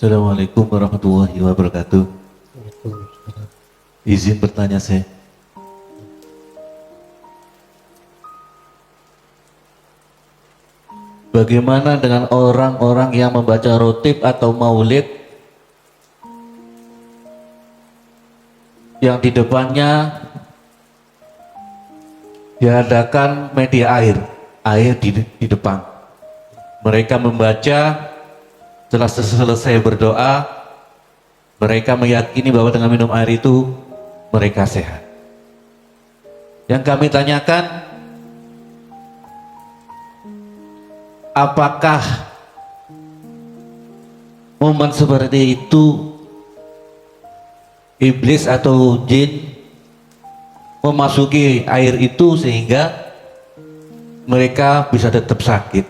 Assalamualaikum warahmatullahi wabarakatuh. Izin bertanya saya. Bagaimana dengan orang-orang yang membaca rotib atau maulid yang di depannya diadakan media air di depan. Mereka membaca, setelah selesai berdoa, mereka meyakini bahwa dengan minum air itu mereka sehat. Yang kami tanyakan, apakah momen seperti itu iblis atau jin memasuki air itu sehingga mereka bisa tetap sakit?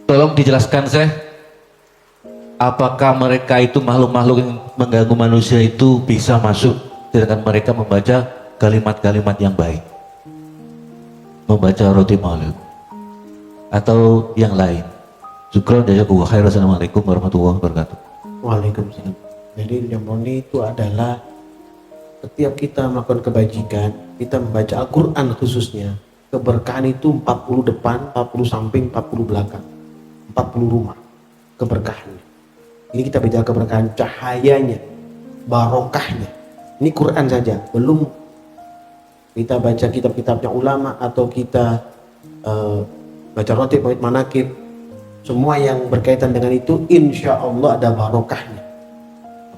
Tolong dijelaskan saya, apakah mereka itu makhluk-makhluk yang mengganggu manusia itu bisa masuk dengan mereka membaca kalimat-kalimat yang baik, membaca roti maulid atau yang lain? Syukran jazakallahu khairan. Assalamualaikum warahmatullahi wabarakatuh. Waalaikumsalam. Jadi yang murni itu adalah setiap kita melakukan kebajikan, kita membaca Al-Quran khususnya, keberkahan itu 40 depan, 40 samping, 40 belakang, 40 rumah keberkahannya. Ini kita bicara keberkahan cahayanya, barokahnya. Ini Quran saja, belum kita baca kitab-kitabnya ulama atau kita baca roti maulid manakib. Semua yang berkaitan dengan itu insya Allah ada barokahnya,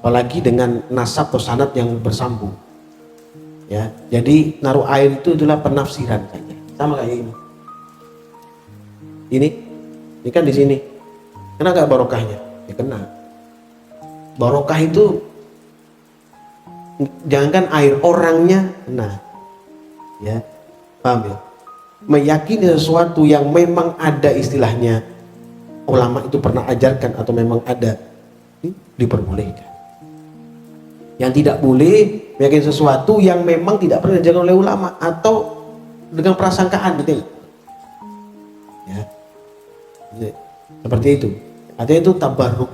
apalagi dengan nasab atau sanad yang bersambung ya. Jadi naruh air itu adalah penafsiran saja, sama kayak ini kan di sini kena gak barokahnya? Ya kena. Barokah itu jangankan air, orangnya kena ya, paham ya? Meyakini sesuatu yang memang ada, istilahnya ulama itu pernah ajarkan atau memang ada, diperbolehkan. Yang tidak boleh meyakini sesuatu yang memang tidak pernah diajarkan oleh ulama atau dengan prasangkaan gitu ya. Seperti itu. Artinya itu tabarruk.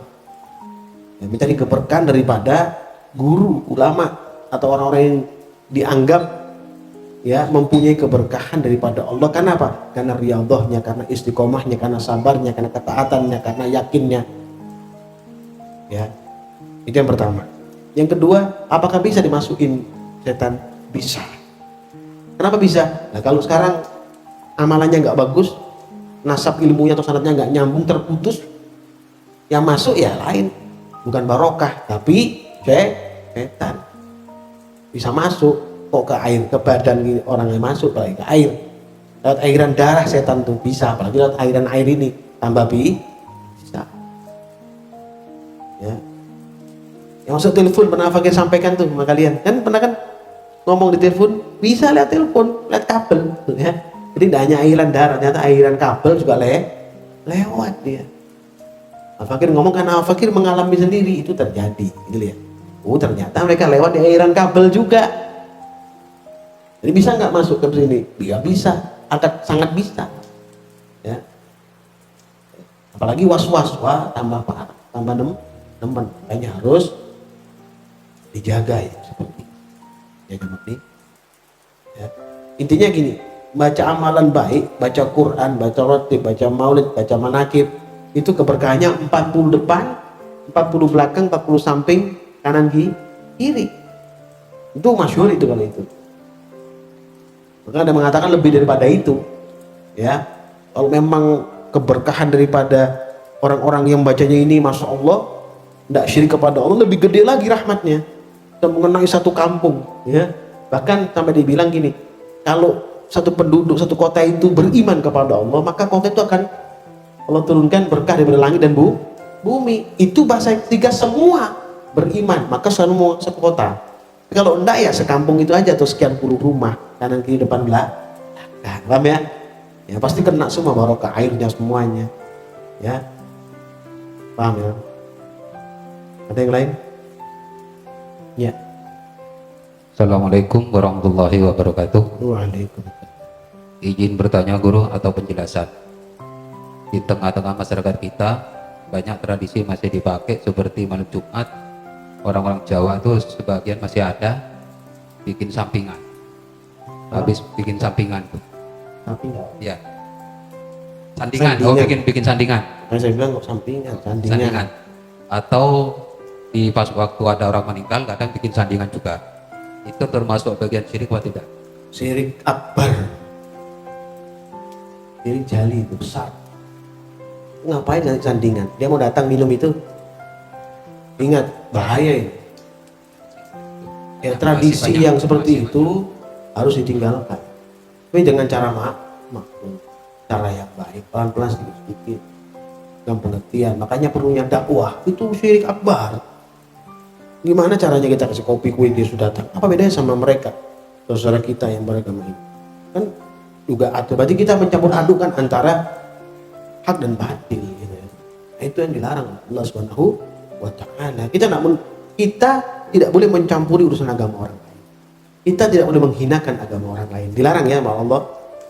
Ya, minta dikeberkahan daripada guru, ulama atau orang-orang yang dianggap ya mempunyai keberkahan daripada Allah. Karena apa? Karena riyadhahnya, karena istiqomahnya, karena sabarnya, karena ketaatannya, karena yakinnya. Ya. Itu yang pertama. Yang kedua, apakah bisa dimasukin setan? Bisa. Kenapa bisa? Nah, kalau sekarang amalannya nggak bagus, nasab ilmunya atau sanadnya nggak nyambung, terputus, yang masuk ya lain, bukan barokah, tapi setan. Bisa masuk kok ke air, ke badan orang yang masuk lagi ke air. Lewat airan darah setan tuh bisa, apalagi lewat airan air ini tambah bisa. Ya. Yang masuk telepon pernah Fakir sampaikan tuh sama kalian, kan pernah kan ngomong di telepon, bisa lihat telepon, lihat kabel ya. Jadi tidak hanya airan darah, ternyata airan kabel juga lewat dia. Fakir ngomong karena Fakir mengalami sendiri itu terjadi, gitu ya. Oh ternyata mereka lewat di airan kabel juga. Jadi bisa nggak masuk ke sini? Ya bisa, akan sangat bisa. Ya. Apalagi was-was, wah tambah parah, tambah nemen. Makanya harus dijaga ya seperti itu. Jaga murni. Ya. Intinya gini, baca amalan baik, baca Quran, baca roti, baca maulid, baca manakib, itu keberkahannya 40 depan, 40 belakang, 40 samping, kanan kiri. Itu masyhur itu kalau itu. Maka ada mengatakan lebih daripada itu. Ya, kalau memang keberkahan daripada orang-orang yang bacanya ini, masya Allah, tidak syirik kepada Allah, lebih gede lagi rahmatnya. Kita mengenai satu kampung, ya. Bahkan sampai dibilang gini, kalau satu penduduk satu kota itu beriman kepada Allah, maka kota itu akan Allah turunkan berkah dari langit dan bumi. Itu bahasa ketiga, semua beriman, maka semua satu kota. Kalau enggak ya sekampung itu aja atau sekian puluh rumah kanan kiri depan belakang. Paham ya? Ya pasti kena semua barokah airnya semuanya. Ya. Paham ya? Ada yang lain? Ya. Assalamualaikum warahmatullahi wabarakatuh. Waalaikumsalam. Izin bertanya guru atau penjelasan. Di tengah-tengah masyarakat kita banyak tradisi masih dipakai seperti malam Jumat. Orang-orang Jawa tuh sebagian masih ada bikin sampingan. Habis bikin sampingan tuh. Tapi enggak. Ya. Sandingan. Oh, Sandingan. bikin sandingan. Nah, saya bilang kok sampingan, sandingan. Sandingan. Atau di pas waktu ada orang meninggal kadang bikin sandingan juga. Itu termasuk bagian syirik atau tidak? Syirik akbar. Syirik jali itu besar. Ngapain dengan sandingan? Dia mau datang minum itu. Ingat, bahaya ini. Ya, tradisi Masih banyak, yang seperti masih itu harus ditinggalkan. Tapi dengan cara maklum, cara yang baik, pelan-pelan sedikit-sedikit, dengan pengertian. Makanya perlunya dakwah, itu syirik akbar. Gimana caranya kita kasih kopi kue dia sudah datang? Apa bedanya sama mereka, saudara kita yang beragama ini? Kan juga ada. Berarti kita mencampur adukan antara hak dan batil. Gitu ya. Nah, itu yang dilarang Allah Subhanahu wa Ta'ala. Kita tidak boleh mencampuri urusan agama orang lain. Kita tidak boleh menghinakan agama orang lain. Dilarang ya sama Allah.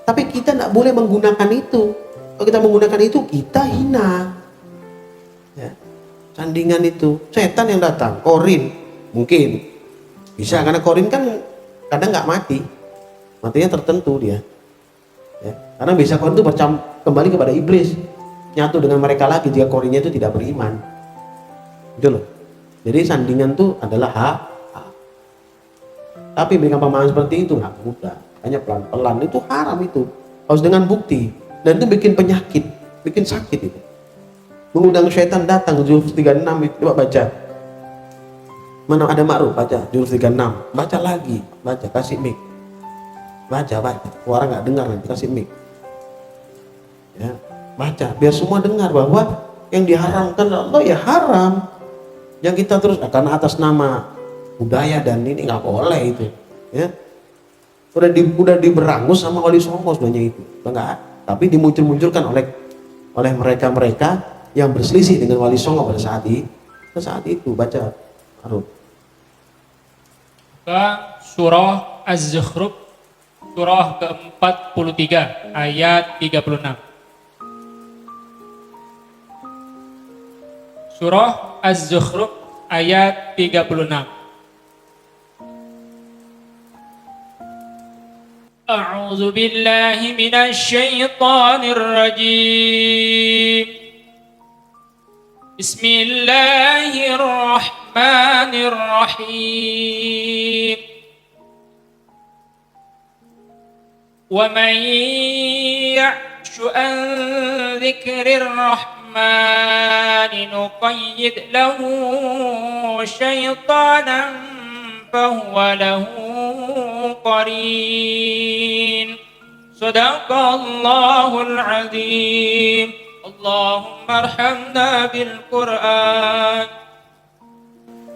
Tapi kita tidak boleh menggunakan itu. Kalau kita menggunakan itu, kita hina. Ya. Sandingan itu, setan yang datang, korin, mungkin bisa karena korin kan kadang nggak mati, matinya tertentu dia. Ya. Karena bisa korin itu kembali kepada iblis, nyatu dengan mereka lagi jika korinnya itu tidak beriman. Gitu loh. Jadi sandingan itu adalah hak. Tapi memberikan pemahaman seperti itu nggak mudah. Hanya pelan-pelan itu haram itu. Harus dengan bukti. Dan itu bikin penyakit, bikin sakit itu. Mengundang syaitan datang juz 36 itu, coba baca. Mana ada ma'ruf, baca juz 36. Baca lagi, baca kasih mic. Baca. Orang nggak dengar nanti kasih mic. Ya, baca biar semua dengar bahwa yang diharamkan Allah ya haram. Yang kita terus karena atas nama budaya dan ini nggak boleh itu, ya. Udah diberangus sama wali songo sebenarnya itu, enggak. Tapi dimuncul-munculkan oleh mereka yang berselisih dengan wali songo pada saat itu. Baca, Aruf. Ke surah Az-Zukhruf, surah ke-43 ayat 36. Surah Az-Zukhruf ayat 36. A'udzu billahi minasy syaithanir rajim. Bismillahirrahmanirrahim. Wa man ya'shu an dzikrir rahman nuqayyid lahu syaitanan fahuwa lahu qarin. Sadaqallahul azim. Allahumma arhamna bil Qur'an.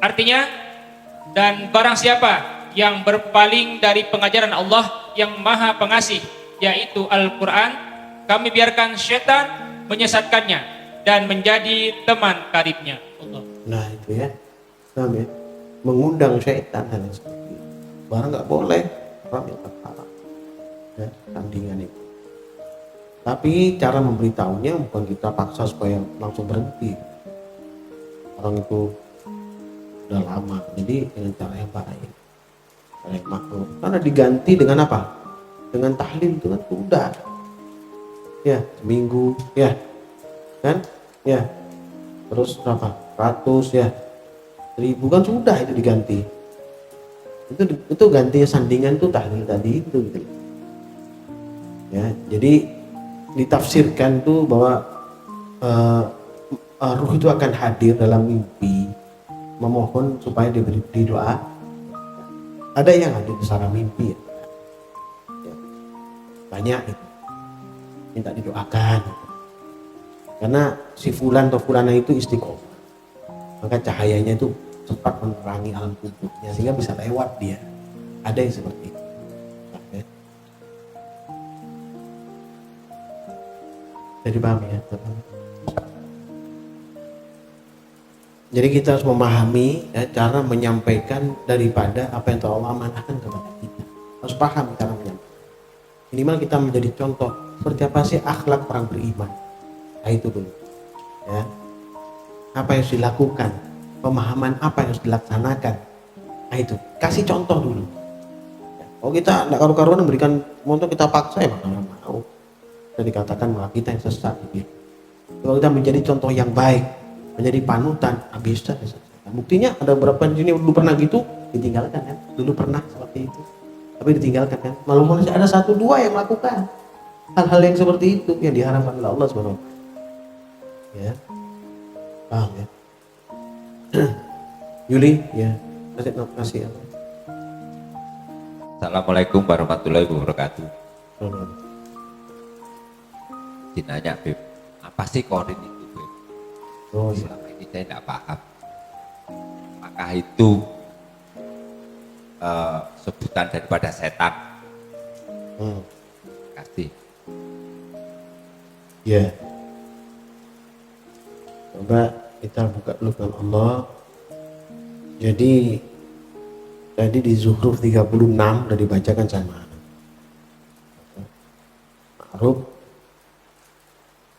Artinya, dan barang siapa yang berpaling dari pengajaran Allah yang Maha Pengasih, yaitu Al-Quran, kami biarkan syaitan menyesatkannya dan menjadi teman karibnya. Allah. Nah itu ya, paham ya? Mengundang syaitan hal yang seperti itu. Barang nggak boleh, haram ya haram. Ya, tandingan itu. Tapi cara memberitahunya bukan kita paksa supaya langsung berhenti. Orang itu udah lama, jadi dengan cara yang baik, cara yang makhluk. Karena diganti dengan apa? Dengan tahlil itu kan udah. Ya, seminggu, ya, kan? Ya, terus berapa? 100 ya, 1000 kan sudah itu diganti. Itu ganti sandingan tuh tahlil tadi itu gitu. Ya, jadi ditafsirkan tuh bahwa ruh itu akan hadir dalam mimpi, memohon supaya diberi doa. Ada yang hadir secara mimpi, ya. Banyak itu minta didoakan, karena si fulan atau fulana itu istiqomah, maka cahayanya itu cepat menerangi alam kuburnya sehingga bisa lewat dia. Ada yang seperti itu. Ya. Jadi paham ya. Jadi kita harus memahami ya, cara menyampaikan daripada apa yang Allah amanahkan kepada kita. Harus paham cara menyampaikan. Minimal kita menjadi contoh seperti apa sih akhlak orang beriman. Nah itu dulu. Ya. apa yang harus dilakukan, pemahaman apa yang harus dilaksanakan. Nah itu, kasih contoh dulu. Ya, kalau kita tidak karu-karuan memberikan contoh, kita paksa ya mana mau. Dan dikatakan bahwa kita yang sesat. Gitu. Kalau kita menjadi contoh yang baik, menjadi panutan, bisa. Buktinya ada beberapa di sini dulu pernah gitu, ditinggalkan kan. Dulu pernah seperti itu, tapi ditinggalkan kan. Malu manusia ada 1-2 yang melakukan hal-hal yang seperti itu yang diharapkan oleh Allah SWT. Ya, paham ya? Yuli, ya, terima kasih. Assalamualaikum warahmatullahi wabarakatuh. Dinanya Beb, apa sih korin itu Beb? Oh iya. Selama ini saya tidak paham. Maka itu sebutan daripada setan. Kasih. Ya. Coba kita buka dulu dengan Allah. Jadi tadi di Zuhruf 36 udah dibacakan sama Ma'ruf.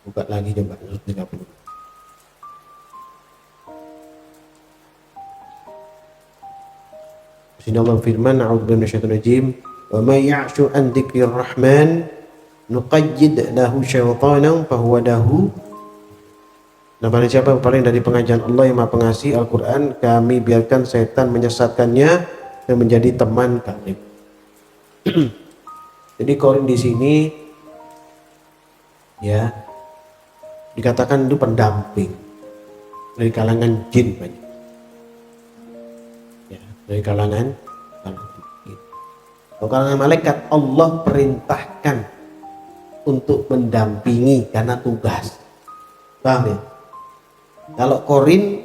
Buka lagi coba Zuhruf 36. Sini Allah firman, a'udzubillahi minasyaitonir rajim, wa may ya'shu an dzikrir rahman nuqayyid lahu syaitanan fahuwa lahu. Nah, barang siapa berpaling dari pengajian Allah yang Maha Pengasih Al-Quran, kami biarkan setan menyesatkannya dan menjadi teman kami. Jadi korin di sini ya dikatakan itu pendamping dari kalangan jin banyak. Ya, dari kalangan jin. Kalau kalangan malaikat Allah perintahkan untuk mendampingi karena tugas. Paham ya? Kalau korin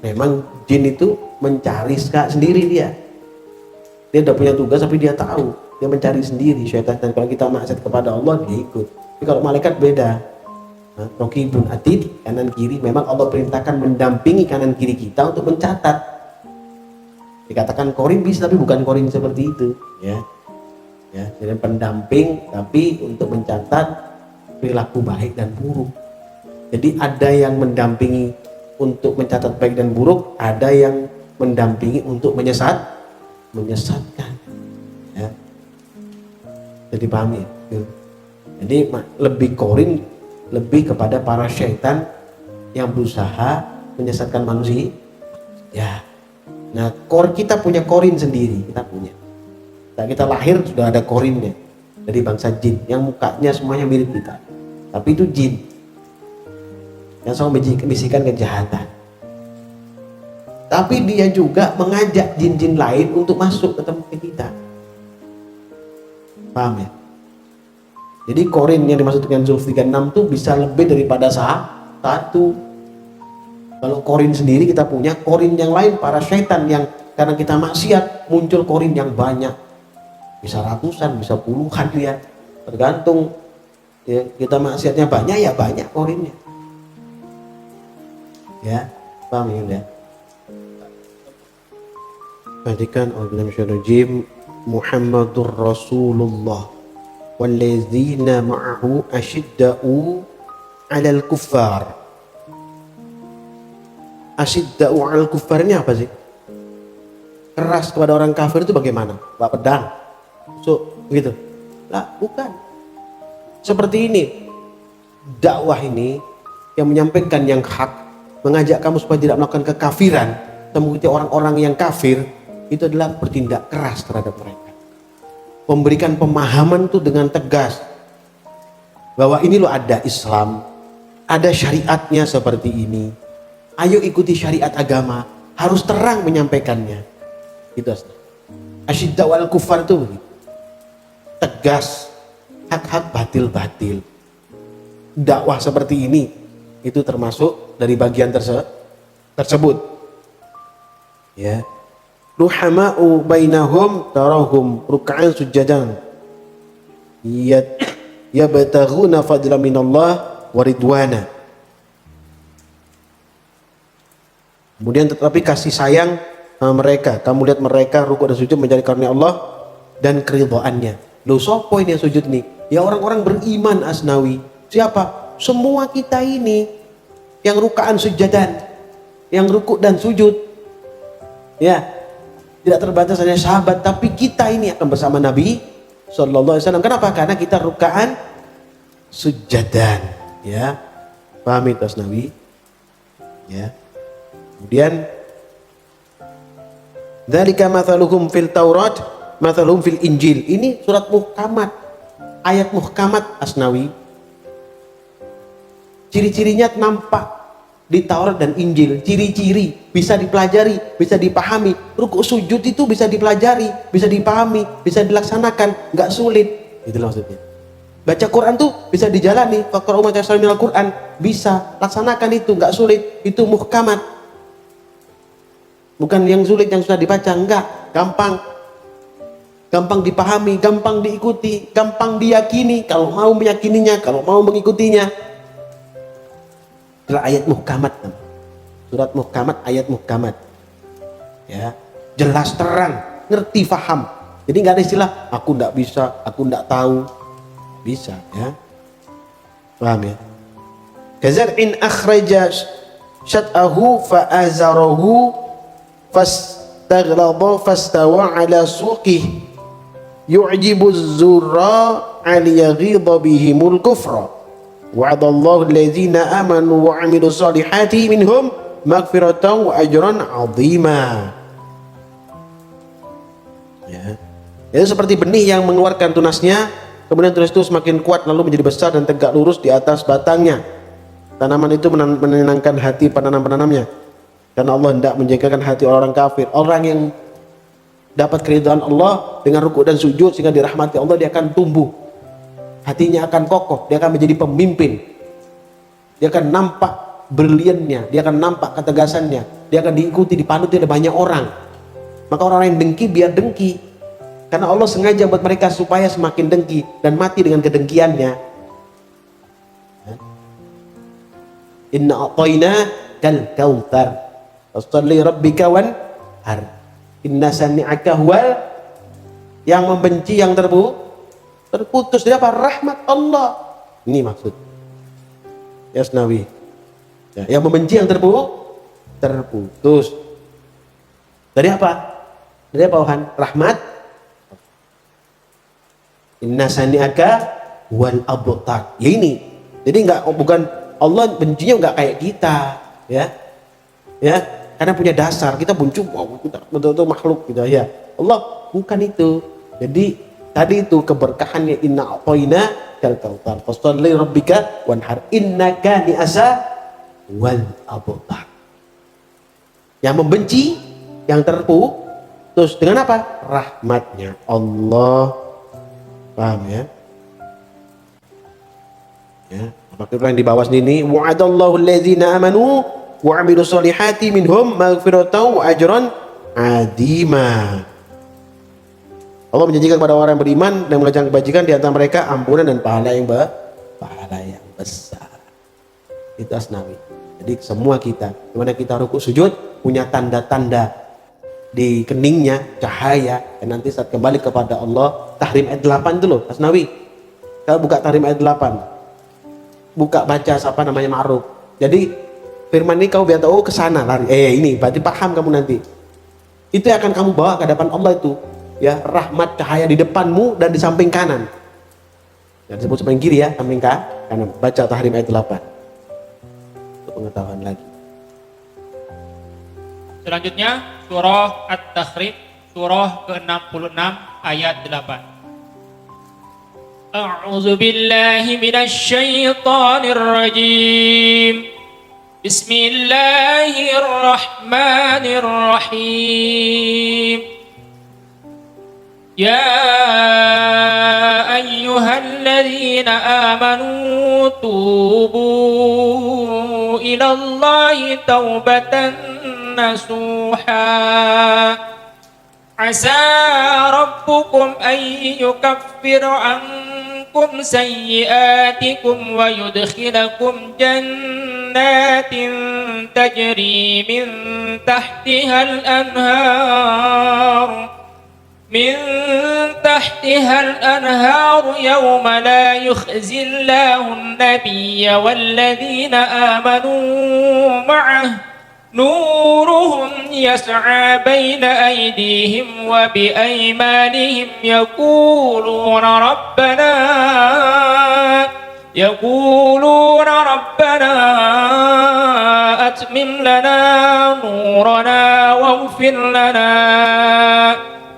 memang jin itu mencari sendiri dia udah punya tugas tapi dia tahu dia mencari sendiri syaitan. Dan kalau kita maksiat kepada Allah dia ikut. Tapi kalau malaikat beda, raqibun atid, kanan kiri, memang Allah perintahkan mendampingi kanan kiri kita untuk mencatat. Dikatakan korin bisa tapi bukan korin seperti itu ya. Ya, jadi pendamping tapi untuk mencatat perilaku baik dan buruk. Jadi ada yang mendampingi untuk mencatat baik dan buruk, ada yang mendampingi untuk menyesatkan. Ya. Jadi paham ya? Jadi lebih korin, lebih kepada para syaitan yang berusaha menyesatkan manusia. Ya. Nah, kita punya korin sendiri, kita punya. Nah, kita lahir sudah ada korinnya dari bangsa jin yang mukanya semuanya mirip kita. Tapi itu jin yang selalu membisikkan kejahatan. Tapi dia juga mengajak jin-jin lain untuk masuk ke tempat kita. Paham ya? Jadi korin yang dimaksud dengan Zuhruf 36 itu bisa lebih daripada satu. Kalau korin sendiri kita punya, korin yang lain para syaitan yang karena kita maksiat muncul korin yang banyak. Bisa ratusan, bisa puluhan dia. Tergantung ya, kita maksiatnya banyak ya banyak korinnya. Ya, paham ya? Perhatikan Al-Qur'an Muhammadur Rasulullah wallazina ma'ahu asyidda'u 'alal kuffar. Asyidda'u 'alal kuffar ini apa sih? Keras kepada orang kafir itu bagaimana? Bawa pedang. So, begitu. Lah, bukan. Seperti ini. Dakwah ini yang menyampaikan yang hak, mengajak kamu supaya tidak melakukan kekafiran, mengikuti orang-orang yang kafir, itu adalah bertindak keras terhadap mereka. Memberikan pemahaman itu dengan tegas bahwa ini loh ada Islam, ada syariatnya seperti ini. Ayo ikuti syariat agama, harus terang menyampaikannya. Itu asyidda wal kufar itu tegas, hak-hak batil-batil. Dakwah seperti ini itu termasuk dari bagian tersebut. Ya. Ruhama'u bainahum tarahum ruk'an sujadan yabtaghuna fadlan minallah wa ridwana. Kemudian tetapi kasih sayang sama mereka, kamu lihat mereka rukuk dan sujud mencari karunia Allah dan keridhaannya. Loh, sopo ini yang sujud nih? Ya orang-orang beriman Asnawi. Siapa? Semua kita ini yang rukaan sujadan, yang rukuk dan sujud. Ya, tidak terbatas hanya sahabat, tapi kita ini akan bersama Nabi Sallallahu Alaihi Wasallam. Kenapa? Karena kita rukaan sujadan. Ya, pahami tas Nabi. Ya, kemudian dzalika mathaluhum fil Taurat, mathaluhum fil Injil. Ini surat muhkamat, ayat muhkamat Asnawi. Ciri-cirinya nampak di Taurat dan Injil. Ciri-ciri bisa dipelajari, bisa dipahami. Rukuk sujud itu bisa dipelajari, bisa dipahami, bisa dilaksanakan, nggak sulit. Itulah maksudnya. Baca Quran tuh bisa dijalani. Faqra'u ma tayassara minal Quran, bisa laksanakan itu, nggak sulit. Itu muhkamat. Bukan yang sulit yang sudah dibaca, enggak, gampang. Gampang dipahami, gampang diikuti, gampang diyakini kalau mau meyakininya, kalau mau mengikutinya. Adalah ayat muhkamat. Surat muhkamat, ayat muhkamat. Ya, jelas terang, ngerti, faham. Jadi nggak ada istilah aku nggak bisa, aku nggak tahu. Bisa, ya. Paham ya? Kazar'in akhraja syat'ahu fa'azarahu fastaghlaba fastawa ala suqih yu'jibu az-zurra aliyaghidha bihimul kufra. Wa'adallahu allazina amanu wa 'amilus solihati minhum maghfiratan wa ajran 'azima. Ya. Itu seperti benih yang mengeluarkan tunasnya, kemudian tunas itu semakin kuat lalu menjadi besar dan tegak lurus di atas batangnya. Tanaman itu menenangkan hati penanam-penanamnya. Karena Allah hendak menjagakan hati orang kafir, orang yang dapat keridhaan Allah dengan rukuk dan sujud sehingga dirahmati Allah, dia akan tumbuh. Hatinya akan kokoh, dia akan menjadi pemimpin. Dia akan nampak briliannya, dia akan nampak ketegasannya, dia akan diikuti, dipanuti oleh banyak orang. Maka orang yang dengki biar dengki, karena Allah sengaja buat mereka supaya semakin dengki dan mati dengan kedengkiannya. Inna a'tayna kal kautsar fasholli rabbika wanhar inna sani'aka huwal, yang membenci yang terputus dari apa? Rahmat Allah. Ini maksud Yasnawi. Ya, yang membenci yang terputus. Dari apa? Dari apa, Tuhan? Rahmat. Inna sani'aka wal abtar. Ya ini. Jadi bukan Allah bencinya enggak kayak kita, ya. Ya, karena punya dasar. Kita benci betul-betul makhluk gitu ya. Allah bukan itu. Jadi tadi itu keberkahannya inna a'tayna kal kautsar fasholli rabbika wanhar innaka ni'asa wal abtar. Yang membenci, yang terus dengan apa? Rahmatnya Allah. Paham ya? Ya, pakai yang di bawah sini, wa'adallahu allazina amanu wa 'amilus solihati minhum maghfiratan wa ajran 'azima. Allah menjanjikan kepada orang yang beriman dan mengerjakan kebajikan di antara mereka ampunan dan pahala yang besar. Itu Asnawi. Jadi semua kita, dimana kita rukuk sujud, punya tanda-tanda di keningnya, cahaya, dan nanti saat kembali kepada Allah. Tahrim ayat 8 itu loh Asnawi. Kalau buka Tahrim ayat 8, buka baca apa namanya ma'ruf. Jadi firman ini kau biar tahu ke sana lari. Ini berarti paham kamu nanti. Itu yang akan kamu bawa ke hadapan Allah itu. Ya, rahmat cahaya di depanmu dan di samping kanan. Yang disebut samping kiri ya, samping kanan. Baca Tahrim ayat 8. Untuk pengetahuan lagi. Selanjutnya surah At-Tahrim, surah ke-66 ayat 8. A'udzu billahi minasy syaithanir rajim. Bismillahirrahmanirrahim. يا أيها الذين آمنوا توبوا إلى الله توبة نصوحا عسى ربكم أن يكفر عنكم سيئاتكم ويدخلكم جنات تجري من تحتها الأنهار يوم لا يخزي الله النبي والذين آمنوا معه نورهم يسعى بين أيديهم وبأيمانهم يقولون ربنا أتمم لنا نورنا واغفر لنا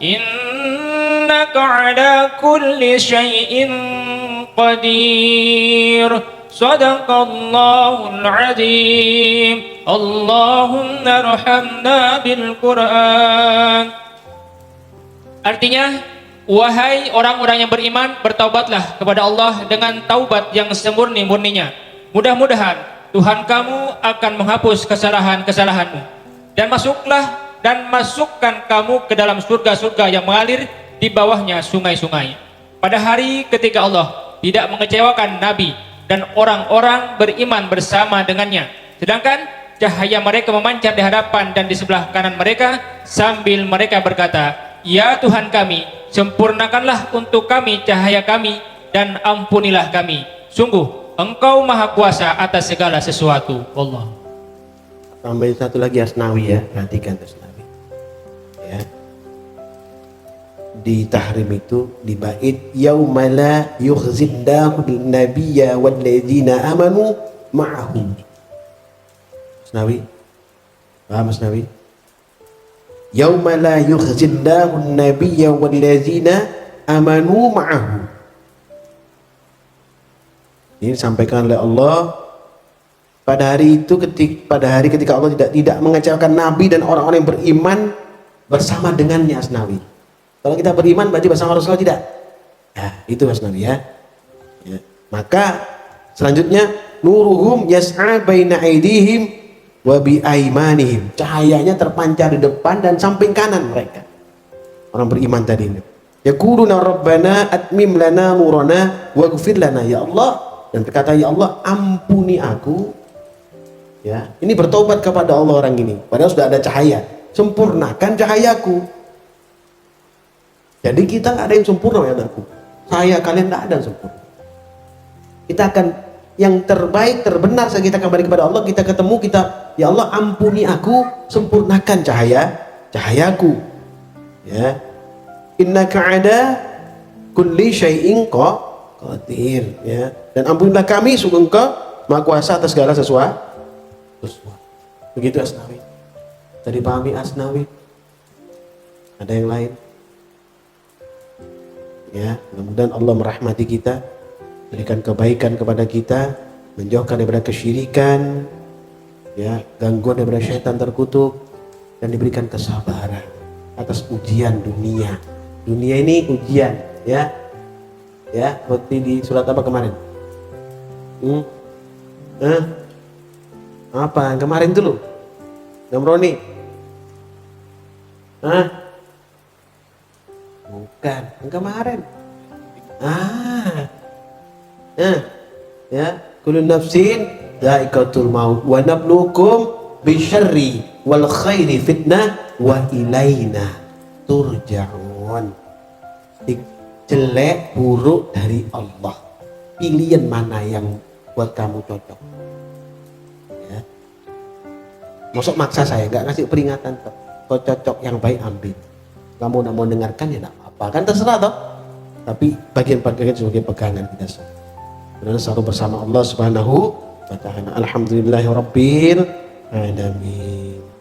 إنك على كل شيء قدير صدق الله العظيم اللهم ارحمنا بالقرآن. Artinya, wahai orang-orang yang beriman, bertaubatlah kepada Allah dengan taubat yang semurni-murninya. Mudah-mudahan Tuhan kamu akan menghapus kesalahan-kesalahanmu dan masukkan kamu ke dalam surga-surga yang mengalir di bawahnya sungai-sungai. Pada hari ketika Allah tidak mengecewakan Nabi dan orang-orang beriman bersama dengannya, sedangkan cahaya mereka memancar di hadapan dan di sebelah kanan mereka sambil mereka berkata, ya Tuhan kami, sempurnakanlah untuk kami cahaya kami dan ampunilah kami. Sungguh Engkau Maha Kuasa atas segala sesuatu. Allah. Tambahin satu lagi Asnawi ya, perhatikan Asnawi. Ya. Di tahrim itu di bait yaumala yukhzillahu nabiyya walladzina amanu ma'ahu. Asnawi. Paham Asnawi? Yauma la yukhzillahu an-nabiyya walladzina amanu ma'ahu. Ini disampaikan oleh Allah pada hari itu, ketika Allah tidak mengecewakan Nabi dan orang-orang yang beriman bersama dengannya. Asnawi. Kalau kita beriman berarti bersama Rasulullah tidak? Ya, itu Asnawi ya. Ya. Maka selanjutnya nuruhum yas'a baina aydihim wa bi aimanihim. Cahayanya terpancar di depan dan samping kanan mereka. Orang beriman tadi ini. Yaquluna rabbana atmim lana nurana waghfir lana, ya Allah, dan berkata ya Allah ampuni aku. Ya, ini bertobat kepada Allah orang ini. Padahal sudah ada cahaya. Sempurnakan cahayaku. Jadi kita nggak ada yang sempurna ya anakku. Saya kalian nggak ada yang sempurna. Kita akan yang terbaik, terbenar saat kita kembali kepada Allah, kita ketemu, ya Allah ampuni aku, sempurnakan cahayaku. Ya. Innaka ada kulli syai'in qadir, ya. Dan ampunilah kami, sungguh Engkau Maha Kuasa atas segala sesuatu. Begitu Asnawi. Tadi pahami Asnawi. Ada yang lain? Ya, mudah-mudahan Allah merahmati kita, berikan kebaikan kepada kita, menjauhkan daripada kesyirikan, ya, gangguan daripada syaitan terkutuk, dan diberikan kesabaran atas ujian dunia. Dunia ini ujian, ya, ya, seperti di surat apa kemarin? Apa yang kemarin dulu? Namroni? Bukan, yang kemarin. Ya, kullu nafsin dha'iqatul maut wa nabluukum bisyarri wal khairi fitnah wa ilaina turja'un. Jelek buruk dari Allah. Pilihan mana yang buat kamu cocok? Ya. Masuk maksa saya, nggak ngasih peringatan kok. Kau cocok yang baik ambil. Kamu nak mau dengarkan ya tidak apa-apa, kan terserah toh. Tapi bagian-bagian sebagai pegangan kita semua. Dan selalu bersama Allah Subhanahu wa ta'ala. Alhamdulillahirabbil alamin.